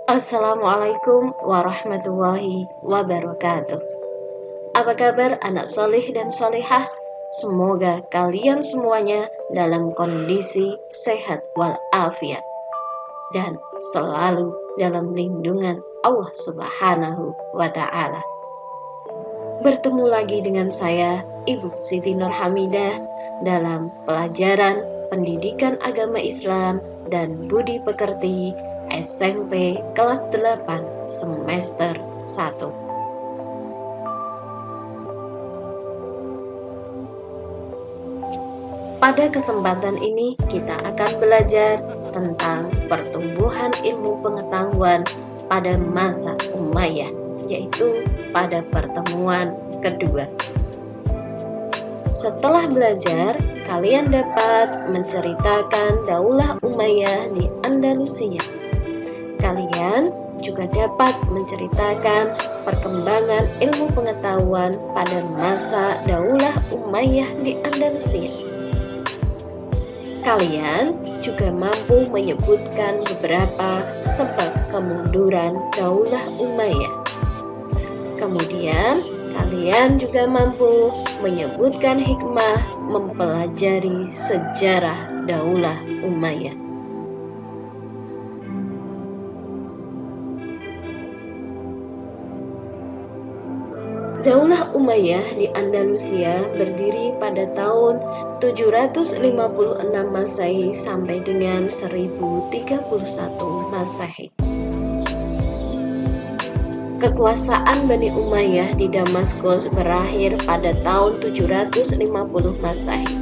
Assalamualaikum warahmatullahi wabarakatuh. Apa kabar anak solih dan solihah? Semoga kalian semuanya dalam kondisi sehat walafiat dan selalu dalam lindungan Allah Subhanahu wa Ta'ala. Bertemu lagi dengan saya, Ibu Siti Nurhamidah, dalam pelajaran Pendidikan Agama Islam dan Budi Pekerti SMP kelas 8 semester 1. Pada kesempatan ini kita akan belajar tentang pertumbuhan ilmu pengetahuan pada masa Umayyah, yaitu pada pertemuan kedua. Setelah belajar, kalian dapat menceritakan Daulah Umayyah di Andalusia. Kalian juga dapat menceritakan perkembangan ilmu pengetahuan pada masa Daulah Umayyah di Andalusia. Kalian juga mampu menyebutkan beberapa sebab kemunduran Daulah Umayyah. Kemudian, kalian juga mampu menyebutkan hikmah mempelajari sejarah Daulah Umayyah. Daulah Umayyah di Andalusia berdiri pada tahun 756 Masehi sampai dengan 1031 Masehi. Kekuasaan Bani Umayyah di Damaskus berakhir pada tahun 750 Masehi.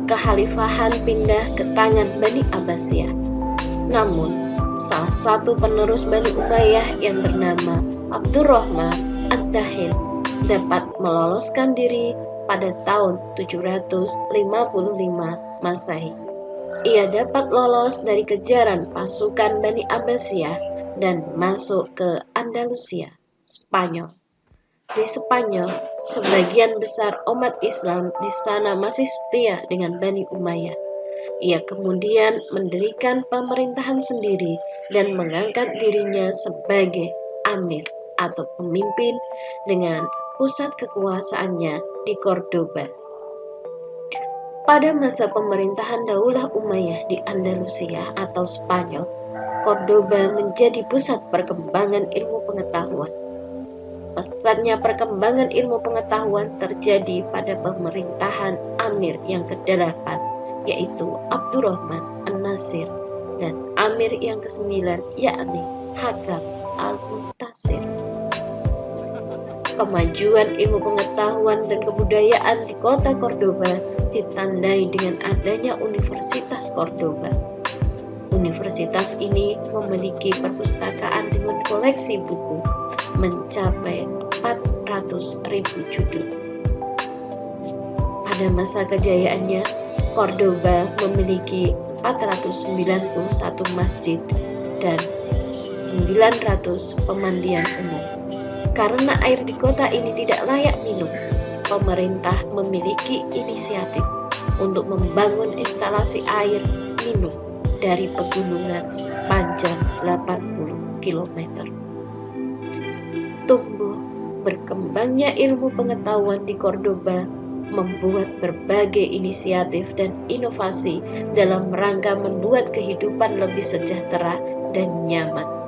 Kekhalifahan pindah ke tangan Bani Abbasiyah. Namun, salah satu penerus Bani Umayyah yang bernama Abdurrahman Ad-Dakhil dapat meloloskan diri pada tahun 755 Masehi. Ia dapat lolos dari kejaran pasukan Bani Abbasiyah dan masuk ke Andalusia, Spanyol. Di Spanyol, sebagian besar umat Islam di sana masih setia dengan Bani Umayyah. Ia kemudian mendirikan pemerintahan sendiri dan mengangkat dirinya sebagai amir atau pemimpin dengan pusat kekuasaannya di Cordoba. Pada masa pemerintahan Daulah Umayyah di Andalusia atau Spanyol, Cordoba menjadi pusat perkembangan ilmu pengetahuan. Pesatnya perkembangan ilmu pengetahuan terjadi pada pemerintahan Amir yang ke-8, yaitu Abdurrahman An-Nasir, dan Amir yang ke-9, yakni Hakam Al-Muntasir. Kemajuan ilmu pengetahuan dan kebudayaan di kota Cordoba ditandai dengan adanya Universitas Cordoba. Universitas ini memiliki perpustakaan dengan koleksi buku mencapai 400.000 judul. Pada masa kejayaannya, Cordoba memiliki 491 masjid dan 900 pemandian umum. Karena air di kota ini tidak layak minum, pemerintah memiliki inisiatif untuk membangun instalasi air minum dari pegunungan sepanjang 80 km. Tumbuh berkembangnya ilmu pengetahuan di Cordoba membuat berbagai inisiatif dan inovasi dalam rangka membuat kehidupan lebih sejahtera dan nyaman.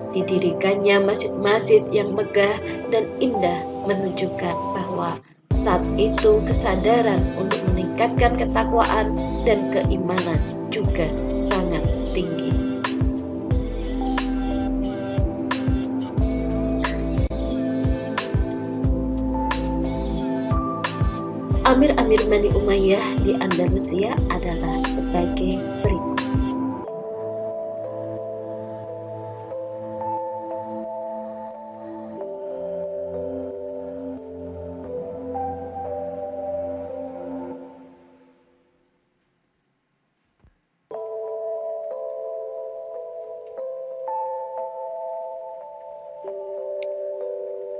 Didirikannya masjid-masjid yang megah dan indah menunjukkan bahwa saat itu kesadaran untuk meningkatkan ketakwaan dan keimanan juga sangat tinggi. Amir-amir Bani Umayyah di Andalusia adalah sebagai berikut.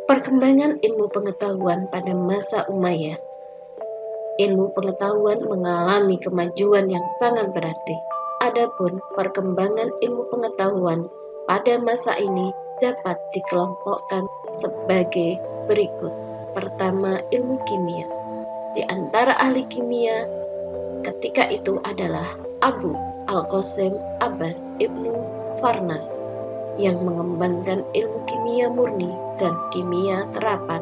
Perkembangan ilmu pengetahuan pada masa Umayyah. Ilmu pengetahuan mengalami kemajuan yang sangat berarti. Adapun perkembangan ilmu pengetahuan pada masa ini dapat dikelompokkan sebagai berikut. Pertama, ilmu kimia. Di antara ahli kimia ketika itu adalah Abu Al-Qasim Abbas Ibnu Farnas yang mengembangkan ilmu kimia murni dan kimia terapan.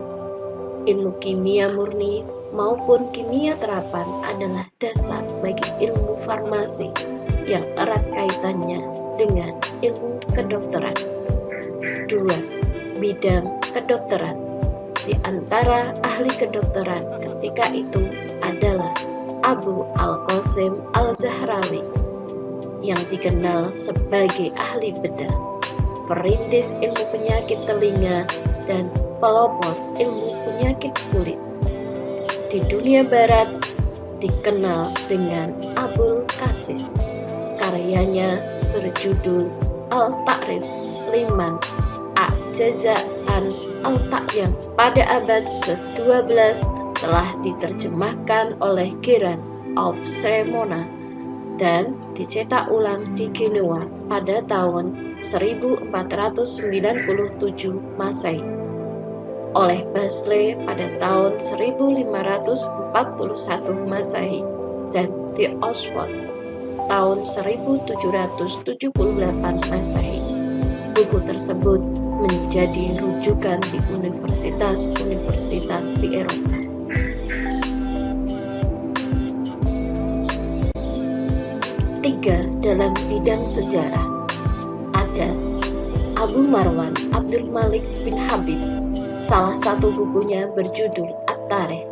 Ilmu kimia murni maupun kimia terapan adalah dasar bagi ilmu farmasi yang erat kaitannya dengan ilmu kedokteran. 2. Bidang kedokteran. Di antara ahli kedokteran ketika itu adalah Abu Al-Qasim Al-Zahrawi yang dikenal sebagai ahli bedah, perintis ilmu penyakit telinga, dan pelopor ilmu penyakit kulit. Di dunia barat dikenal dengan Abul Qasis. Karyanya berjudul Al-Ta'rif liman A'jaza'an Al-Ta'yam pada abad ke-12 telah diterjemahkan oleh Geran of Cremona dan dicetak ulang di Genoa pada tahun 1497 Masehi, oleh Basle pada tahun 1541 Masehi, dan di Oxford tahun 1778 Masehi. Buku tersebut menjadi rujukan di universitas-universitas di Eropa. 3. Dalam bidang sejarah ada Abu Marwan Abdul Malik bin Habib. Salah satu bukunya berjudul At-Tarikh.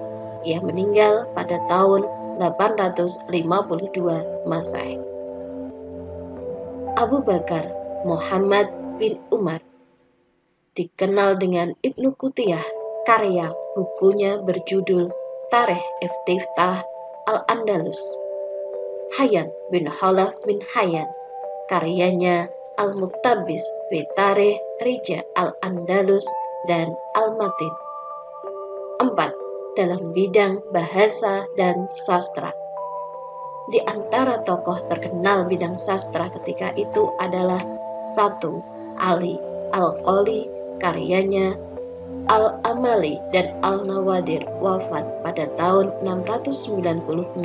Ia meninggal pada tahun 852 Masehi. Abu Bakar Muhammad bin Umar, dikenal dengan Ibnu Qutiyah. Karya bukunya berjudul Tarikh Iftiftah Al-Andalus. Hayyan bin Khalaf bin Hayyan, karyanya Al-Muktabis fi Tarikh Rija Al-Andalus dan Al-Matin. 4. Dalam bidang bahasa dan sastra. Di antara tokoh terkenal bidang sastra ketika itu adalah 1. Ali Al-Qoli, karyanya Al-Amali dan Al-Nawadir, wafat pada tahun 696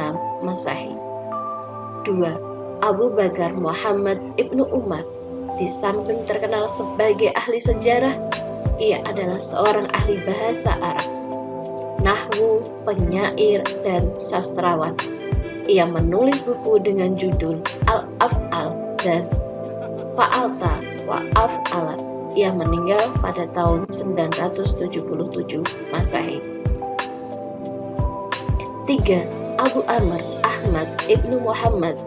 Masehi. 2. Abu Bakar Muhammad Ibnu Umar. Di samping terkenal sebagai ahli sejarah, ia adalah seorang ahli bahasa Arab, nahwu, penyair, dan sastrawan. Ia menulis buku dengan judul Al-Af'al dan Fa'alta wa Af'alat. Ia meninggal pada tahun 977 Masehi. 3. Abu Amr Ahmad Ibnu Muhammad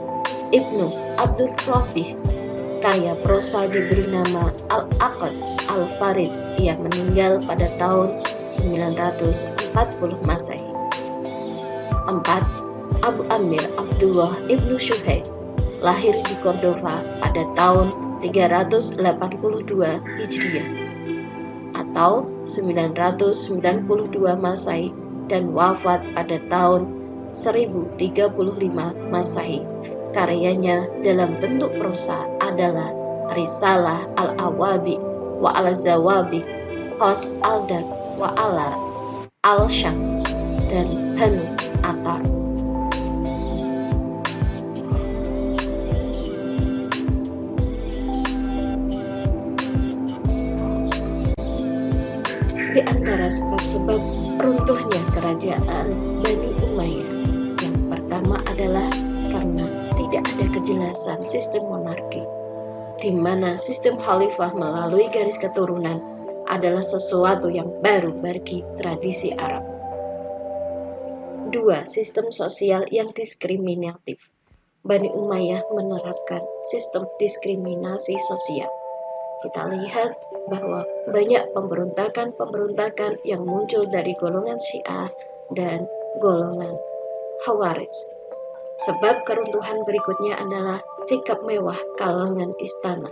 Ibnu Abdul Rabbih. Karya prosa diberi nama Al-Aqd Al-Farid. Ia meninggal pada tahun 940 Masehi. 4. Abu Amir Abdullah Ibnu Syuhaib, lahir di Cordova pada tahun 382 Hijriah atau 992 Masehi dan wafat pada tahun 1035 Masehi. Karyanya dalam bentuk prosa adalah Risalah Al-Awabi wa Al-Zawabi, Hos Al-Dak wa Alar Al-Syak, dan Hanu Atar. Di antara sebab-sebab runtuhnya kerajaan Bani Umayyah, yang pertama adalah karena tidak ada kejelasan sistem monarki, di mana sistem khalifah melalui garis keturunan adalah sesuatu yang baru bagi tradisi Arab. 2. Sistem sosial yang diskriminatif. Bani Umayyah menerapkan sistem diskriminasi sosial. Kita lihat bahwa banyak pemberontakan yang muncul dari golongan Syiah dan golongan Khawarij. Sebab keruntuhan berikutnya adalah sikap mewah kalangan istana.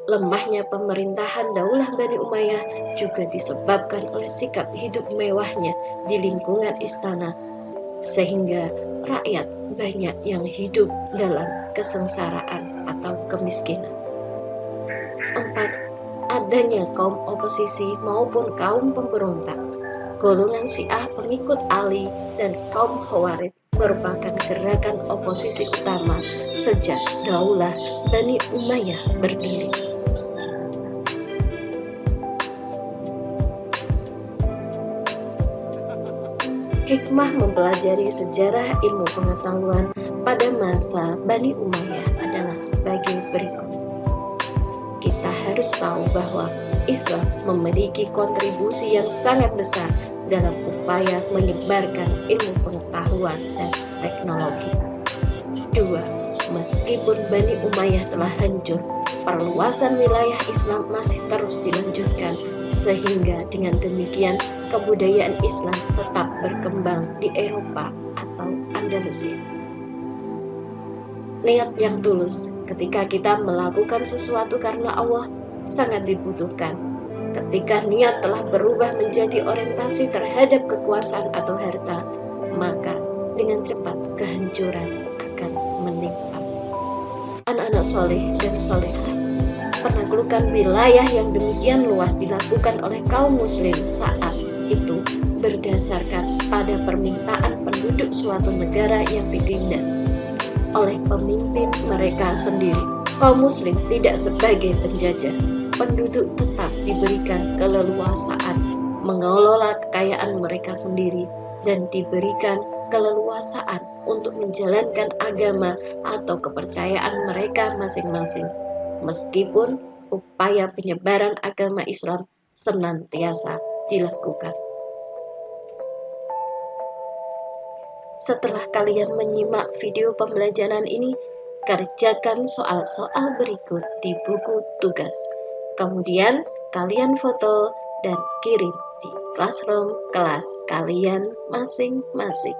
Lemahnya pemerintahan Daulah Bani Umayyah juga disebabkan oleh sikap hidup mewahnya di lingkungan istana sehingga rakyat banyak yang hidup dalam kesengsaraan atau kemiskinan. 4. Adanya kaum oposisi maupun kaum pemberontak. Golongan Syiah pengikut Ali dan kaum Khawarij merupakan gerakan oposisi utama sejak Daulah Bani Umayyah berdiri. Hikmah mempelajari sejarah ilmu pengetahuan pada masa Bani Umayyah adalah sebagai berikut. Kita harus tahu bahwa Islam memiliki kontribusi yang sangat besar dalam upaya menyebarkan ilmu pengetahuan dan teknologi. 2. Meskipun Bani Umayyah telah hancur, perluasan wilayah Islam masih terus dilanjutkan, sehingga dengan demikian kebudayaan Islam tetap berkembang di Eropa atau Andalusia. Niat yang tulus ketika kita melakukan sesuatu karena Allah sangat dibutuhkan. Ketika niat telah berubah menjadi orientasi terhadap kekuasaan atau harta, maka dengan cepat kehancuran akan menimpa. Anak-anak soleh dan solehah, penaklukan wilayah yang demikian luas dilakukan oleh kaum muslim saat itu berdasarkan pada permintaan penduduk suatu negara yang ditindas oleh pemimpin mereka sendiri. Kaum muslim tidak sebagai penjajah. Penduduk tetap diberikan keleluasaan mengelola kekayaan mereka sendiri dan diberikan keleluasaan untuk menjalankan agama atau kepercayaan mereka masing-masing, meskipun upaya penyebaran agama Islam senantiasa dilakukan. Setelah kalian menyimak video pembelajaran ini, kerjakan soal-soal berikut di buku tugas. Kemudian kalian foto dan kirim di classroom kelas kalian masing-masing.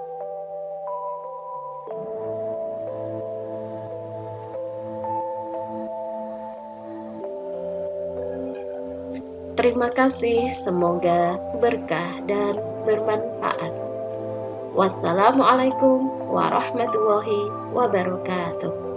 Terima kasih, semoga berkah dan bermanfaat. Wassalamualaikum warahmatullahi wabarakatuh.